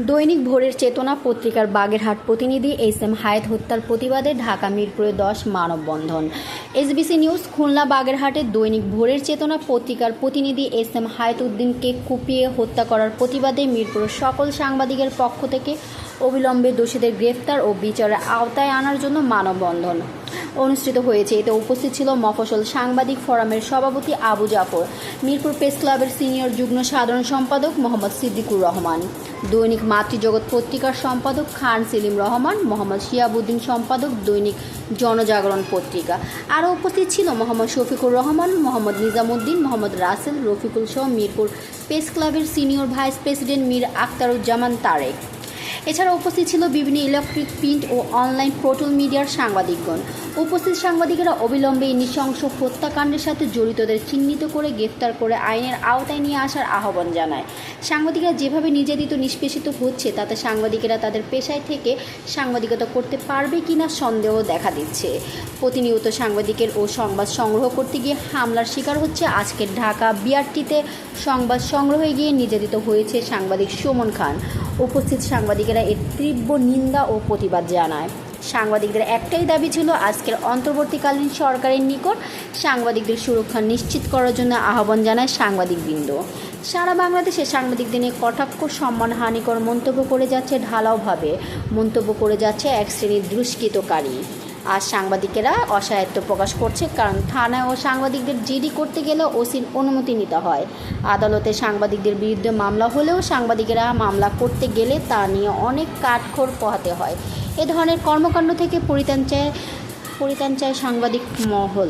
দৈনিক ভোরের চেতনা পত্রিকার বাগেরহাট প্রতিনিধি এস.এম. হায়েত হত্যার প্রতিবাদে ঢাকা মিরপুরে 10 মানববন্ধন। এসবিসি নিউজ খুলনা বাগেরহাটে দৈনিক ভোরের চেতনা পত্রিকার প্রতিনিধি এস.এম. হায়েত উদ্দিনকে কুপিয়ে হত্যা করার প্রতিবাদে মিরপুরের সকল সাংবাদিকের পক্ষ থেকে অবিলম্বে দোষীদের গ্রেফতার ও বিচারের আওতায় আনার জন্য মানববন্ধন অনুষ্ঠিত হয়েছে। এতে উপস্থিত ছিল মফস্বল সাংবাদিক ফোরামের সভাপতি আবু জাফর, মিরপুর প্রেস ক্লাবের সিনিয়র যুগ্ম সাধারণ সম্পাদক মোহাম্মদ সিদ্দিকুর রহমান, দৈনিক মাতৃজগৎ পত্রিকার সম্পাদক খান সেলিম রহমান, মোহাম্মদ শিয়াবুদ্দিন সম্পাদক দৈনিক জনজাগরণ পত্রিকা। আরও উপস্থিত ছিল মোহাম্মদ শফিকুর রহমান, মোহাম্মদ নিজামুদ্দিন, মোহাম্মদ রাসেল, রফিকুল সহ মিরপুর প্রেস ক্লাবের senior vice president Mir Akhtaruzzaman Tarek. এছাড়া উপস্থিত ছিল বিভিন্ন ইলেকট্রিক, প্রিন্ট ও অনলাইন পোর্টাল মিডিয়ার সাংবাদিকগণ। উপস্থিত সাংবাদিকেরা অবিলম্বে এই নৃশংস হত্যাকাণ্ডের সাথে জড়িতদের চিহ্নিত করে গ্রেফতার করে আইনের আওতায় নিয়ে আসার আহ্বান জানায়। সাংবাদিকরা যেভাবে নির্যাতিত নিষ্পেষিত হচ্ছে তাতে সাংবাদিকেরা তাদের পেশায় থেকে সাংবাদিকতা করতে পারবে কিনা সন্দেহ দেখা দিচ্ছে। প্রতিনিয়ত সাংবাদিকের ও সংবাদ সংগ্রহ করতে গিয়ে হামলার শিকার হচ্ছে। আজকের ঢাকা বিআরটিতে সংবাদ সংগ্রহে গিয়ে নির্যাতিত হয়েছে সাংবাদিক সুমন খান। উপস্থিত সাংবাদিকেরা এর তীব্র নিন্দা ও প্রতিবাদ জানায়। সাংবাদিকদের একটাই দাবি ছিল আজকের অন্তর্বর্তীকালীন সরকারের নিকট সাংবাদিকদের সুরক্ষা নিশ্চিত করার জন্য আহ্বান জানায় সাংবাদিকবৃন্দ। সারা বাংলাদেশে সাংবাদিকদের নিয়ে কটাক্ষ, সম্মানহানিকর মন্তব্য করে যাচ্ছে, ঢালাওভাবে মন্তব্য করে যাচ্ছে এক শ্রেণীর দুষ্কৃতকারী। আর সাংবাদিকেরা অসহায়ত্ব প্রকাশ করছে, কারণ থানায় ও সাংবাদিকদের জিডি করতে গেলে ওসির অনুমতি নিতে হয়। আদালতে সাংবাদিকদের বিরুদ্ধে মামলা হলেও সাংবাদিকেরা মামলা করতে গেলে তা নিয়ে অনেক কাঠখড় পোহাতে হয়। এ ধরনের কর্মকাণ্ড থেকে পরিত্রাণ চায় সাংবাদিক মহল।